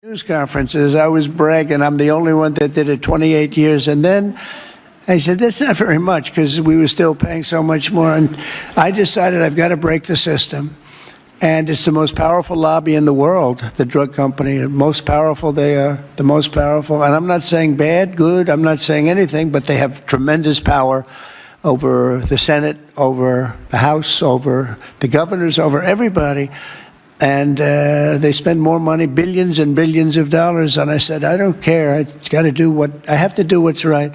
news conferences, I was bragging, I'm the only one that did it 28 years. And then I said, that's not very much, because we were still paying so much more. And I decided I've got to break the system. And it's the most powerful lobby in the world, the drug company. The most powerful they are, the most powerful. And I'm not saying bad, good, I'm not saying anything, but they have tremendous power over the Senate, over the House, over the governors, over everybody. And they spend more money, billions and billions of dollars. And I said, I don't care. I have to do what's right.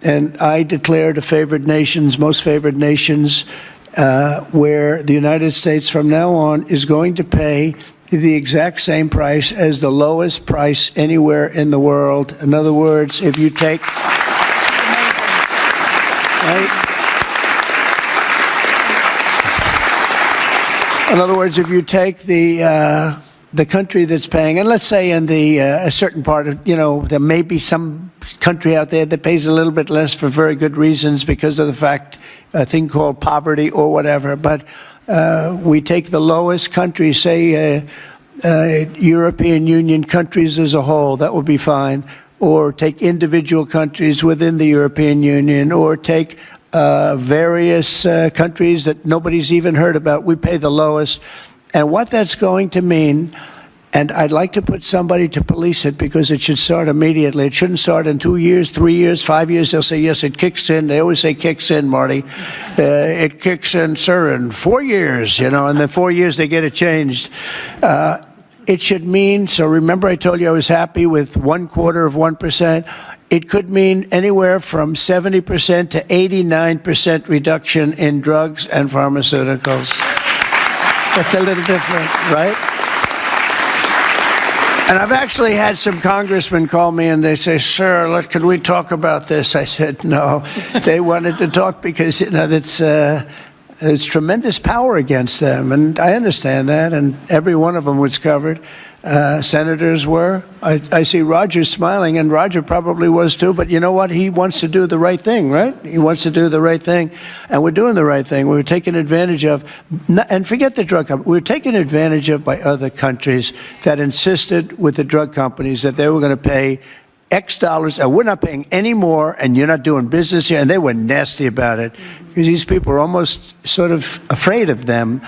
And I declared a favored nations, most favored nations, where the United States from now on is going to pay the exact same price as the lowest price anywhere in the world. In other words, if you take... Right? In other words, if you take the country that's paying, and let's say in a certain part of, there may be some country out there that pays a little bit less for very good reasons because of the fact, a thing called poverty or whatever. But we take the lowest country, say European Union countries as a whole, that would be fine. Or take individual countries within the European Union, or take various countries that nobody's even heard about. We pay the lowest. And what that's going to mean, and I'd like to put somebody to police it, because it should start immediately. It shouldn't start in 2 years, 3 years, 5 years. They'll say, yes, it kicks in. They always say kicks in, Marty. It kicks in, sir, in 4 years, and then 4 years they get it changed. It should mean, so remember I told you I was happy with 1/4%. It could mean anywhere from 70% to 89% reduction in drugs and pharmaceuticals. That's a little different, right? And I've actually had some congressmen call me and they say, sir, can we talk about this? I said, no. They wanted to talk because, there's tremendous power against them. And I understand that. And every one of them was covered. Senators were. I see Roger smiling, and Roger probably was too, but you know what? He wants to do the right thing, right? He wants to do the right thing, and we're doing the right thing. We were taken advantage of, and forget the drug company, we were taken advantage of by other countries that insisted with the drug companies that they were going to pay X dollars, and we're not paying any more, and you're not doing business here, and they were nasty about it, because these people are almost sort of afraid of them.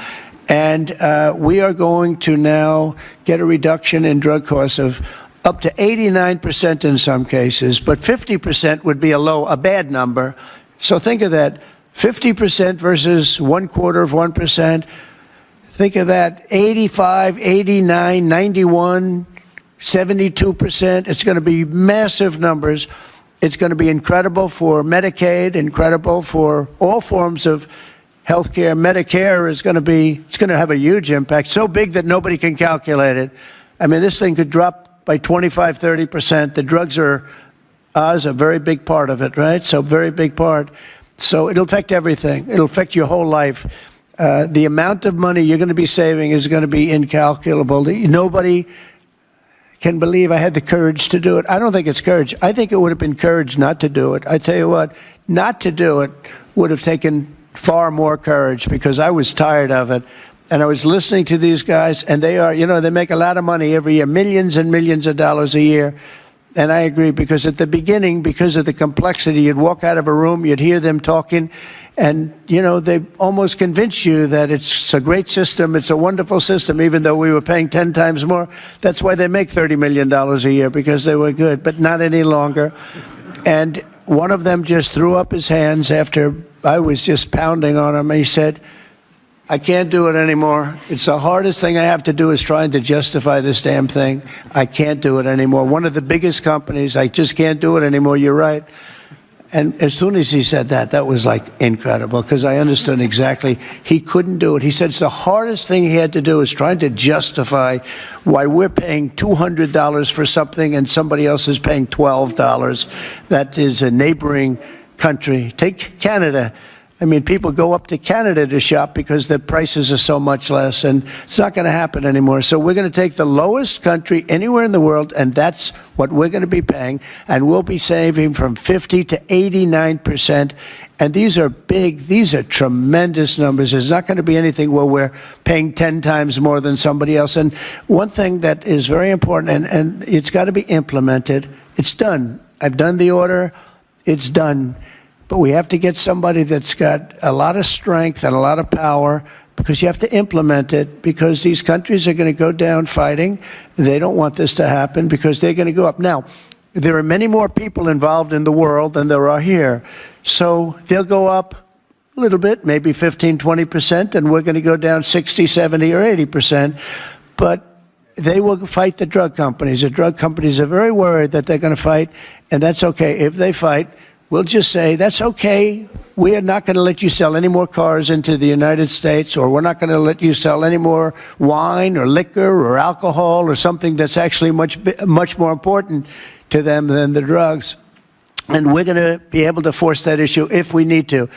And we are going to now get a reduction in drug costs of up to 89% in some cases, but 50% would be a bad number. So think of that, 50% versus 1/4%. Think of that, 85, 89, 91, 72%. It's going to be massive numbers. It's going to be incredible for Medicaid, incredible for all forms of healthcare. Medicare is going to have a huge impact, so big that nobody can calculate it. I mean, this thing could drop by 25, 30%. The drugs are a very big part of it, right? So very big part. So it'll affect everything. It'll affect your whole life. The amount of money you're going to be saving is going to be incalculable. Nobody can believe I had the courage to do it. I don't think it's courage. I think it would have been courage not to do it. I tell you what, not to do it would have taken far more courage, because I was tired of it. And I was listening to these guys, and they make a lot of money every year, millions and millions of dollars a year. And I agree, because at the beginning, because of the complexity, you'd walk out of a room, you'd hear them talking, and, they almost convince you that it's a great system, it's a wonderful system, even though we were paying 10 times more. That's why they make $30 million a year, because they were good, but not any longer. And one of them just threw up his hands after I was just pounding on him. He said, I can't do it anymore. It's the hardest thing I have to do is trying to justify this damn thing. I can't do it anymore. One of the biggest companies, I just can't do it anymore. You're right. And as soon as he said that, that was like incredible, because I understood exactly he couldn't do it. He said it's the hardest thing he had to do is trying to justify why we're paying $200 for something and somebody else is paying $12. That is a neighboring country. Take Canada. I mean, people go up to Canada to shop because the prices are so much less, and it's not going to happen anymore. So we're going to take the lowest country anywhere in the world, and that's what we're going to be paying, and we'll be saving from 50 to 89%. And these are big, these are tremendous numbers. There's not going to be anything where we're paying 10 times more than somebody else. And one thing that is very important, and it's got to be implemented, it's done. I've done the order, it's done. But we have to get somebody that's got a lot of strength and a lot of power, because you have to implement it, because these countries are going to go down fighting. They don't want this to happen because they're going to go up. Now, there are many more people involved in the world than there are here. So they'll go up a little bit, maybe 15, 20%, and we're going to go down 60, 70, or 80%. But they will fight the drug companies. The drug companies are very worried that they're going to fight, and that's okay. If they fight, we'll just say, that's okay. We are not going to let you sell any more cars into the United States, or we're not going to let you sell any more wine or liquor or alcohol or something that's actually much more important to them than the drugs. And we're going to be able to force that issue if we need to.